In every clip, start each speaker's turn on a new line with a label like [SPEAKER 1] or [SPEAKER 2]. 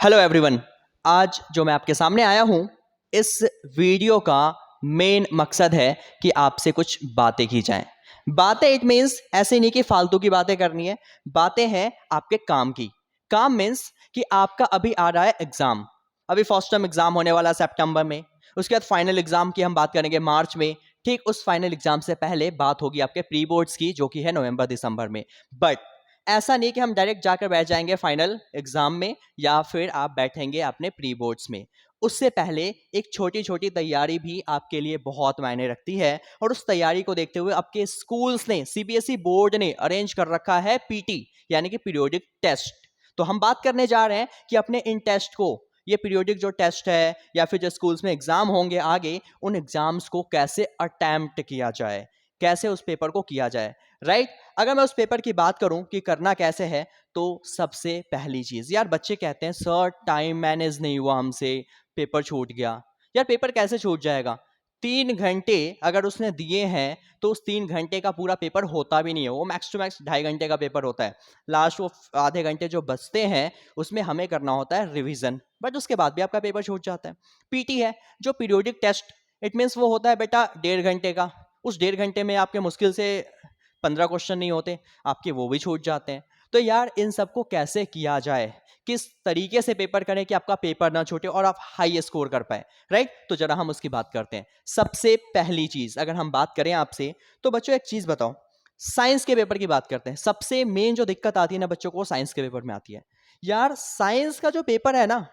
[SPEAKER 1] Hello everyone. आज जो मैं आपके सामने आया हूं, इस वीडियो का मेन मकसद है कि आपसे कुछ बातें की जाएं। बातें इट मीन्स ऐसे नहीं कि फालतू की बातें करनी है, बातें हैं आपके काम की। काम मीन्स कि आपका अभी आ रहा है एग्जाम, अभी फर्स्ट टर्म एग्जाम होने वाला सितंबर में, उसके बाद फाइनल एग्जाम की हम बात करेंगे मार्च में। ठीक उस फाइनल एग्जाम से पहले बात होगी आपके प्री बोर्ड्स की, जो कि है नवंबर दिसंबर में। बट ऐसा नहीं कि हम डायरेक्ट जाकर बैठ जाएंगे फाइनल एग्जाम में या फिर आप बैठेंगे अपने प्री बोर्ड्स में। उससे पहले एक छोटी छोटी तैयारी भी आपके लिए बहुत मायने रखती है, और उस तैयारी को देखते हुए आपके स्कूल्स ने, सीबीएसई बोर्ड ने अरेंज कर रखा है पीटी, यानी कि पीरियोडिक टेस्ट। तो हम बात करने जा रहे हैं कि अपने इन टेस्ट को, ये पीरियोडिक जो टेस्ट है या फिर जो स्कूल्स में एग्जाम होंगे आगे, उन एग्जाम्स को कैसे अटेम्प्ट किया जाए, कैसे उस पेपर को किया जाए। राइट। अगर मैं उस पेपर की बात करूं कि करना कैसे है, तो सबसे पहली चीज, यार बच्चे कहते हैं सर टाइम मैनेज नहीं हुआ हमसे, पेपर छूट गया। यार पेपर कैसे छूट जाएगा? 3 घंटे अगर उसने दिए हैं तो उस 3 घंटे का पूरा पेपर होता भी नहीं है, वो मैक्स टू मैक्स 2.5 घंटे का पेपर होता है। लास्ट वो आधे घंटे जो बचते हैं उसमें हमें करना होता है रिवीजन, बट उसके बाद भी आपका पेपर छूट जाता है। पीटी है जो पीरियोडिक टेस्ट, इट मीन्स वो होता है बेटा 1.5 घंटे का। उस 1.5 घंटे में आपके मुश्किल से 15 क्वेश्चन नहीं होते, आपके वो भी छूट जाते हैं। तो यार इन सबको कैसे किया जाए, किस तरीके से पेपर करें कि आपका पेपर ना छूटे और आप हाई स्कोर कर पाए। राइट। तो जरा हम उसकी बात करते हैं। सबसे पहली चीज अगर हम बात करें आपसे, तो बच्चों एक चीज बताओ, साइंस के पेपर की बात करते हैं। सबसे मेन जो दिक्कत आती है ना बच्चों को, साइंस के पेपर में आती है। यार साइंस का जो पेपर है ना,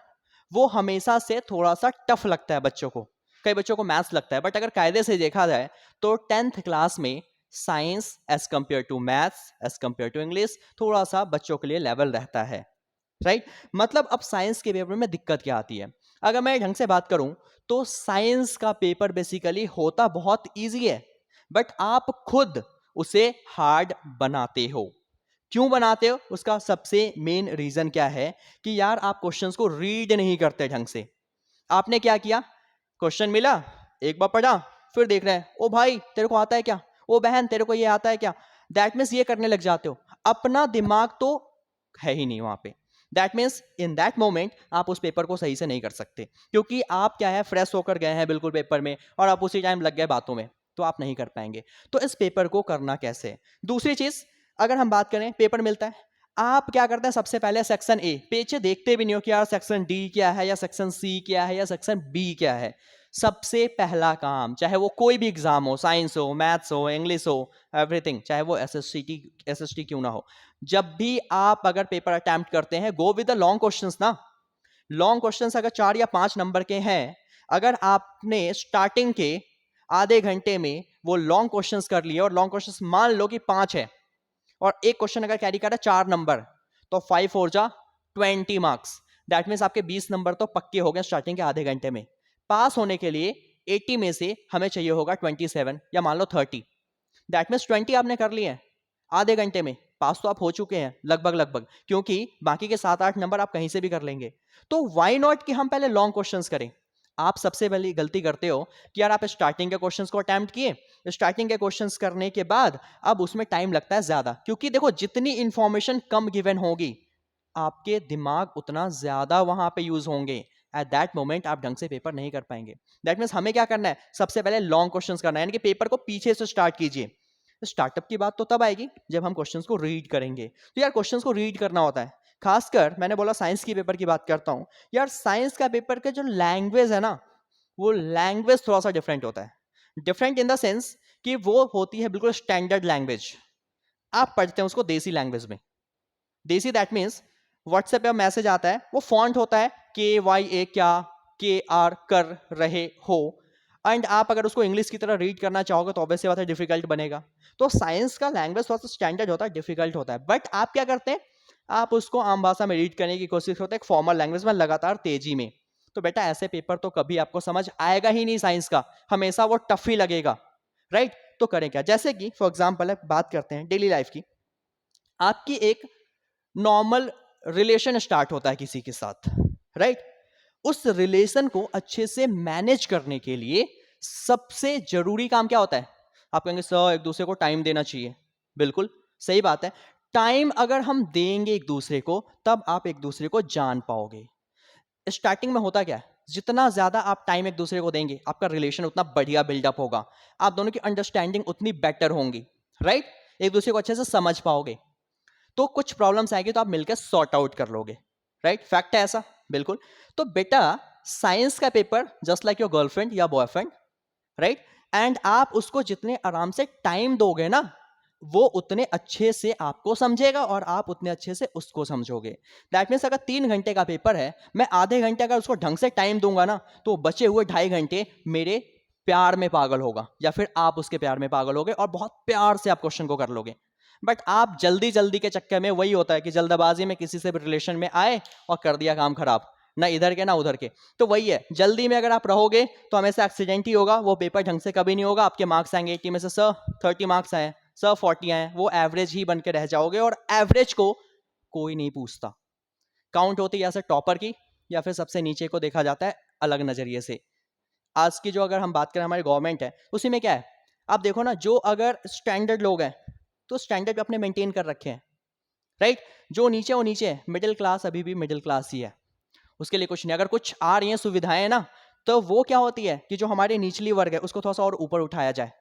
[SPEAKER 1] वो हमेशा से थोड़ा सा टफ लगता है बच्चों को। कई बच्चों को मैथ्स लगता है, बट अगर कायदे से देखा जाए तो 10th क्लास में science as compare to maths as compare to English थोड़ा सा बच्चों के लिए लेवल रहता है। राइट। मतलब अब साइंस के पेपर में दिक्कत क्या आती है? अगर मैं ढंग से बात करूं तो साइंस का पेपर बेसिकली होता बहुत इजी है, बट आप खुद उसे हार्ड बनाते हो। क्यों बनाते हो? उसका सबसे मेन रीजन क्या है कि यार आप क्वेश्चंस को रीड नहीं करते ढंग से। आपने क्या किया, क्वेश्चन मिला, एक बार पढ़ा, फिर देख रहे हैं ओ भाई तेरे को आता है क्या, ओ बहन तेरे को ये आता है क्या। दैट मीन्स ये करने लग जाते हो, अपना दिमाग तो है ही नहीं वहां पे। That means in that moment आप उस पेपर को सही से नहीं कर सकते, क्योंकि आप क्या है, फ्रेश होकर गए हैं बिल्कुल पेपर में, और आप उसी टाइम लग गए बातों में, तो आप नहीं कर पाएंगे। तो इस पेपर को करना कैसे? दूसरी चीज, अगर हम बात करें, पेपर मिलता है, आप क्या करते हैं, सबसे पहले सेक्शन ए पीछे देखते भी नहीं हो कि यार सेक्शन डी क्या है या सेक्शन सी क्या है या सेक्शन बी क्या है। सबसे पहला काम, चाहे वो कोई भी एग्जाम हो, साइंस हो, मैथ्स हो, इंग्लिश हो, एवरीथिंग, चाहे वो एसएसटी क्यों ना हो, जब भी आप अगर पेपर अटेम्प्ट करते हैं, go with the long questions ना। लॉन्ग क्वेश्चंस अगर 4 या 5 नंबर के हैं, अगर आपने स्टार्टिंग के आधे घंटे में वो लॉन्ग क्वेश्चंस कर लिए, और लॉन्ग क्वेश्चंस मान लो कि 5 है, और एक क्वेश्चन अगर कैरी कर रहा है 4 नंबर, तो 5 4 जा 20 मार्क्स। दैट मीन्स आपके 20 नंबर तो पक्के हो गए स्टार्टिंग के आधे घंटे में। पास होने के लिए 80 में से हमें चाहिए होगा 27 या मान लो 30। दैट मीन्स 20 आपने कर लिए हैं आधे घंटे में, पास तो आप हो चुके हैं लगभग लगभग, क्योंकि बाकी के 7 8 नंबर आप कहीं से भी कर लेंगे। तो वाई नॉट कि हम पहले लॉन्ग क्वेश्चंस करें। आप सबसे पहली गलती करते हो कि यार आप स्टार्टिंग के क्वेश्चंस को अटेम्प्ट किए, स्टार्टिंग के क्वेश्चंस करने के बाद अब उसमें टाइम लगता है ज्यादा, क्योंकि देखो जितनी इंफॉर्मेशन कम गिवन होगी, आपके दिमाग उतना ज्यादा वहां पे यूज होंगे। एट दैट मोमेंट आप ढंग से पेपर नहीं कर पाएंगे। दैट मीन्स हमें क्या करना है, सबसे पहले लॉन्ग क्वेश्चंस करना है, यानी कि पेपर को पीछे से स्टार्ट कीजिए। स्टार्टअप की बात तो तब आएगी जब हम क्वेश्चंस को रीड करेंगे। तो यार क्वेश्चंस को रीड करना होता है, खासकर मैंने बोला साइंस की पेपर की बात करता हूं। यार साइंस का पेपर के जो लैंग्वेज है ना, वो लैंग्वेज थोड़ा सा डिफरेंट होता है। डिफरेंट इन द सेंस कि वो होती है बिल्कुल स्टैंडर्ड लैंग्वेज। आप पढ़ते हैं उसको देसी लैंग्वेज में। देसी दैट मीन्स व्हाट्सएप पे मैसेज आता है, वो फॉन्ट होता है KYA, क्या KR कर रहे हो, एंड आप अगर उसको इंग्लिश की तरह रीड करना चाहोगे तो ऑब्वियसली बात है डिफिकल्ट बनेगा। तो साइंस का लैंग्वेज थोड़ा सा स्टैंडर्ड होता है, डिफिकल्ट होता है, बट आप क्या करते हैं, आप उसको आम भाषा में रीड करने की कोशिश करते हैं, एक फॉर्मल लैंग्वेज में लगातार तेजी में। तो बेटा ऐसे पेपर तो कभी आपको समझ आएगा ही नहीं साइंस का, हमेशा वो टफ ही लगेगा। राइट। तो करें क्या, जैसे कि फॉर एग्जाम्पल बात करते हैं डेली लाइफ की। आपकी एक नॉर्मल रिलेशन स्टार्ट होता है किसी के साथ। राइट। उस रिलेशन को अच्छे से मैनेज करने के लिए सबसे जरूरी काम क्या होता है? आप कहेंगे सर एक दूसरे को टाइम देना चाहिए। बिल्कुल सही बात है। टाइम अगर हम देंगे एक दूसरे को, तब आप एक दूसरे को जान पाओगे। स्टार्टिंग में होता क्या है, जितना ज्यादा आप टाइम एक दूसरे को देंगे आपका रिलेशन उतना बढ़िया बिल्डअप होगा, आप दोनों की अंडरस्टैंडिंग उतनी बेटर होंगी, राइट, एक दूसरे को अच्छे से समझ पाओगे, तो कुछ प्रॉब्लम्स आएगी तो आप मिलकर सॉर्ट आउट कर लोगे, राइट, फैक्ट है ऐसा, बिल्कुल। तो बेटा साइंस का paper just like your girlfriend या बॉयफ्रेंड, राइट, एंड आप उसको जितने आराम से टाइम दोगे ना वो उतने अच्छे से आपको समझेगा और आप उतने अच्छे से उसको समझोगे। दैट मीन्स अगर 3 घंटे का पेपर है, मैं आधे घंटे अगर उसको ढंग से टाइम दूंगा ना तो बचे हुए 2.5 घंटे मेरे प्यार में पागल होगा या फिर आप उसके प्यार में पागल होगे और बहुत प्यार से आप क्वेश्चन को कर लोगे। बट आप जल्दी जल्दी के चक्कर में वही होता है कि जल्दबाजी में किसी से भी रिलेशन में आए और कर दिया काम खराब, ना इधर के ना उधर के। तो वही है, जल्दी में अगर आप रहोगे तो हमेशा एक्सीडेंट ही होगा, वो पेपर ढंग से कभी नहीं होगा, आपके मार्क्स आएंगे 80 में से सर 30 मार्क्स आए, सर 40 आए, वो एवरेज ही बन के रह जाओगे और एवरेज को कोई नहीं पूछता। काउंट होती है या से टॉपर की या फिर सबसे नीचे को देखा जाता है अलग नजरिए से। आज की जो अगर हम बात करें हमारी गवर्नमेंट है उसी में क्या है, आप देखो ना, जो अगर स्टैंडर्ड लोग हैं तो स्टैंडर्ड अपने मेंटेन कर रखे हैं, राइट, जो नीचे वो नीचे है, मिडिल क्लास अभी भी मिडिल क्लास ही है, उसके लिए कुछ नहीं। अगर कुछ आ रही हैं सुविधाएं ना तो वो क्या होती है कि जो हमारे निचली वर्ग है उसको थोड़ा सा और ऊपर उठाया जाए,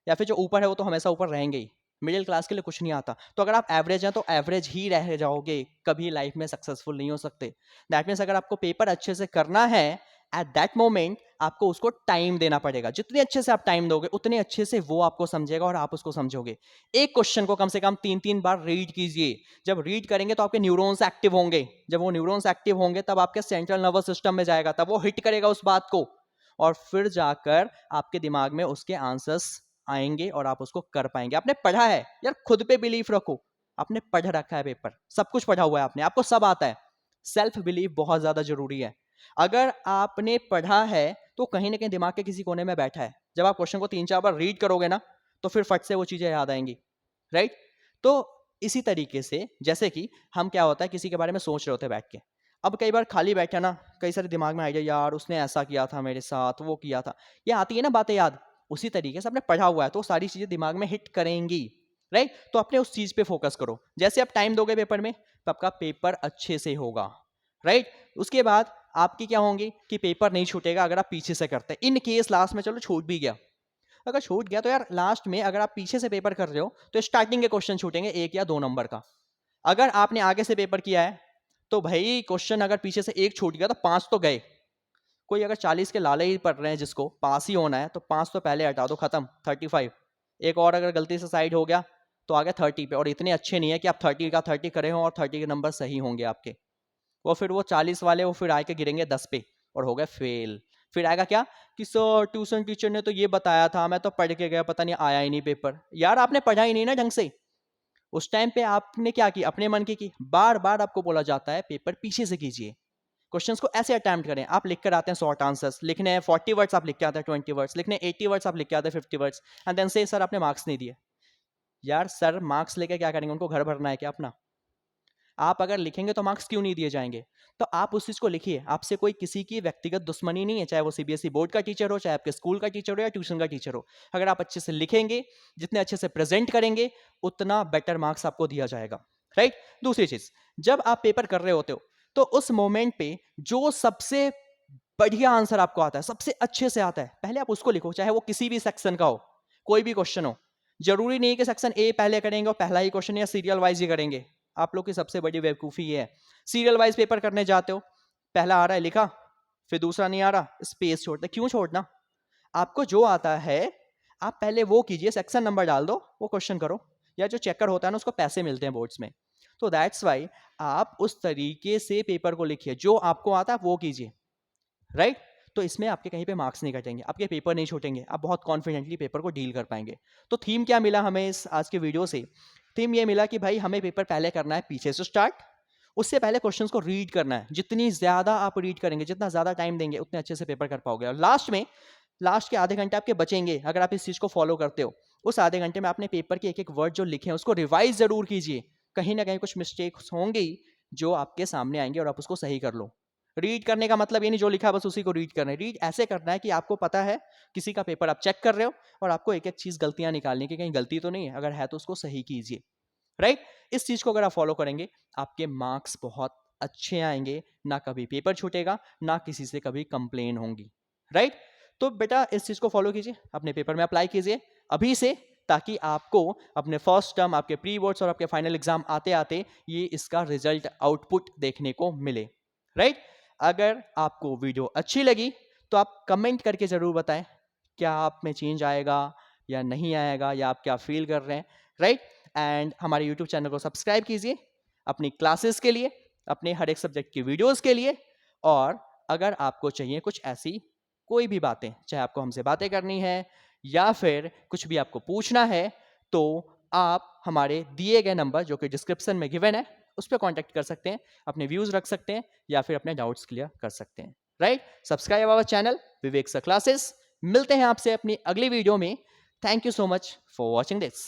[SPEAKER 1] या फिर जो ऊपर है वो तो हमेशा ऊपर रहेंगे ही, मिडिल क्लास के लिए कुछ नहीं आता। तो अगर आप एवरेज हैं तो एवरेज ही रह जाओगे, कभी लाइफ में सक्सेसफुल नहीं हो सकते। दैट मीन्स अगर आपको पेपर अच्छे से करना है एट दैट मोमेंट आपको उसको टाइम देना पड़ेगा, जितने अच्छे से आप टाइम दोगे उतने अच्छे से वो आपको समझेगा और आप उसको समझोगे। एक क्वेश्चन को कम से कम 3-3 बार रीड कीजिए, जब रीड करेंगे तो आपके न्यूरॉन्स एक्टिव होंगे, जब वो न्यूरॉन्स एक्टिव होंगे तब आपके सेंट्रल नर्वस सिस्टम में जाएगा, तब वो हिट करेगा उस बात को और फिर जाकर आपके दिमाग में उसके आंसर्स आएंगे और आप उसको कर पाएंगे। आपने पढ़ा है यार, खुद पे बिलीफ रखो, आपने पढ़ रखा है पेपर, सब कुछ पढ़ा हुआ है आपने, आपको सब आता है। सेल्फ बिलीफ बहुत ज्यादा जरूरी है। अगर आपने पढ़ा है तो कहीं ना कहीं दिमाग के किसी कोने में बैठा है, जब आप क्वेश्चन को 3-4 बार रीड करोगे ना तो फिर फट से वो चीजें याद आएंगी, राइट। तो इसी तरीके से जैसे कि हम क्या होता है किसी के बारे में सोच रहे होते हैं बैठ के, अब कई बार खाली बैठे ना कई सारे दिमाग में आइडिया, यार उसने ऐसा किया था मेरे साथ, वो किया था, ये आती है ना बातें याद, उसी तरीके से आपने पढ़ा हुआ है तो सारी चीजें दिमाग में हिट करेंगी, राइट। तो अपने उस चीज पे फोकस करो, जैसे आप टाइम दोगे पेपर में तो आपका पेपर अच्छे से होगा, राइट। उसके बाद आपकी क्या होंगी कि पेपर नहीं छूटेगा अगर आप पीछे से करते हैं। इन केस लास्ट में चलो छूट भी गया, अगर छूट गया तो यार लास्ट में अगर आप पीछे से पेपर कर रहे हो तो स्टार्टिंग के क्वेश्चन छूटेंगे 1 या 2 नंबर का। अगर आपने आगे से पेपर किया है तो भाई क्वेश्चन अगर पीछे से 1 छूट गया तो 5 तो गए। कोई अगर 40 के लाले ही पढ़ रहे हैं जिसको पास ही होना है तो 5 तो पहले हटा दो, खत्म, 35। एक और अगर गलती से साइड हो गया तो आ गया 30 पे, और इतने अच्छे नहीं है कि आप 30 का 30 करे हो और 30 के नंबर सही होंगे आपके, वो फिर वो 40 वाले वो फिर आके गिरेंगे 10 पे और हो गए फेल। फिर आएगा क्या कि सर ट्यूशन टीचर ने तो ये बताया था, मैं तो पढ़ के गया, पता नहीं आया ही नहीं पेपर। यार आपने पढ़ा ही नहीं ना ढंग से, उस टाइम पे आपने क्या की, अपने मन की। बार बार आपको बोला जाता है पेपर पीछे से कीजिए, क्वेश्चंस को ऐसे अटेम्प्ट करें। आप लिख कर आते हैं शॉर्ट आंसर्स लिखने हैं, 40 वर्ड्स आप लिख के आते हैं, 20 वर्ड्स लिखने, 80 वर्ड्स आप लिख के आते हैं, 50 वर्ड्स, एंड देन से सर आपने मार्क्स नहीं दिए। यार सर मार्क्स लेके क्या करेंगे, उनको घर भरना है क्या अपना? आप अगर लिखेंगे तो मार्क्स क्यों नहीं दिए जाएंगे? तो आप उस चीज को लिखिए, आपसे कोई किसी की व्यक्तिगत दुश्मनी नहीं है, चाहे वो सीबीएसई बोर्ड का टीचर हो, चाहे आपके स्कूल का टीचर हो या ट्यूशन का टीचर हो। अगर आप अच्छे से लिखेंगे, जितने अच्छे से प्रेजेंट करेंगे उतना बेटर मार्क्स आपको दिया जाएगा, राइट। दूसरी चीज, जब आप पेपर कर रहे होते हो तो उस मोमेंट पे जो सबसे बढ़िया आंसर आपको आता है, सबसे अच्छे से आता है, पहले आप उसको लिखो, चाहे वो किसी भी सेक्शन का हो, कोई भी क्वेश्चन हो। जरूरी नहीं है कि सेक्शन ए पहले करेंगे और पहला ही क्वेश्चन, या सीरियल वाइज ही करेंगे। आप लोग की सबसे बड़ी बेवकूफी ये है, सीरियल वाइज पेपर करने जाते हो, पहला आ रहा है लिखा, फिर दूसरा नहीं आ रहा, स्पेस छोड़ते। क्यों छोड़ना? आपको जो आता है आप पहले वो कीजिए, सेक्शन नंबर डाल दो, वो क्वेश्चन करो। या जो चेकर होता है ना उसको पैसे मिलते हैं बोर्ड्स में, तो दैट्स वाई आप उस तरीके से पेपर को लिखिए, जो आपको आता है वो कीजिए, राइट। तो इसमें आपके कहीं पे मार्क्स नहीं कटेंगे, आपके पेपर नहीं छूटेंगे, आप बहुत कॉन्फिडेंटली पेपर को डील कर पाएंगे। तो थीम क्या मिला हमें इस आज के वीडियो से? थीम ये मिला कि भाई हमें पेपर पहले करना है पीछे से स्टार्ट, उससे पहले क्वेश्चंस को रीड करना है। जितनी ज्यादा आप रीड करेंगे, जितना ज्यादा टाइम देंगे, उतने अच्छे से पेपर कर पाओगे। और लास्ट में, लास्ट के आधे घंटे आपके बचेंगे अगर आप इस चीज को फॉलो करते हो। उस आधे घंटे में आपने पेपर के एक एक वर्ड जो लिखे हैं उसको रिवाइज जरूर कीजिए, कहीं ना कहीं कुछ मिस्टेक्स होंगी जो आपके सामने आएंगे और आप उसको सही कर लो। रीड करने का मतलब ये नहीं जो लिखा है बस उसी को रीड करना है, रीड ऐसे करना है कि आपको पता है किसी का पेपर आप चेक कर रहे हो और आपको एक एक चीज गलतियां निकालनी कि कहीं गलती तो नहीं है, अगर है तो उसको सही कीजिए, राइट। इस चीज को अगर आप फॉलो करेंगे आपके मार्क्स बहुत अच्छे आएंगे, ना कभी पेपर छूटेगा, ना किसी से कभी कंप्लेन होंगी, राइट। तो बेटा इस चीज़ को फॉलो कीजिए, अपने पेपर में अप्लाई कीजिए अभी से, ताकि आपको अपने फर्स्ट टर्म, आपके प्री बोर्ड्स और आपके फाइनल एग्जाम आते आते ये इसका रिजल्ट आउटपुट देखने को मिले, राइट। अगर आपको वीडियो अच्छी लगी तो आप कमेंट करके ज़रूर बताएं, क्या आप में चेंज आएगा या नहीं आएगा, या आप क्या फील कर रहे हैं, राइट। एंड हमारे यूट्यूब चैनल को सब्सक्राइब कीजिए अपनी क्लासेस के लिए, अपने हर एक सब्जेक्ट की वीडियोस के लिए। और अगर आपको चाहिए कुछ ऐसी कोई भी बातें, चाहे आपको हमसे बातें करनी है या फिर कुछ भी आपको पूछना है, तो आप हमारे दिए गए नंबर जो कि डिस्क्रिप्शन में गिवन है उस पर कॉन्टैक्ट कर सकते हैं, अपने व्यूज रख सकते हैं या फिर अपने डाउट्स क्लियर कर सकते हैं, right. Subscribe our channel Vivek sir classes. मिलते हैं आपसे अपनी अगली वीडियो में। Thank you so much for watching this.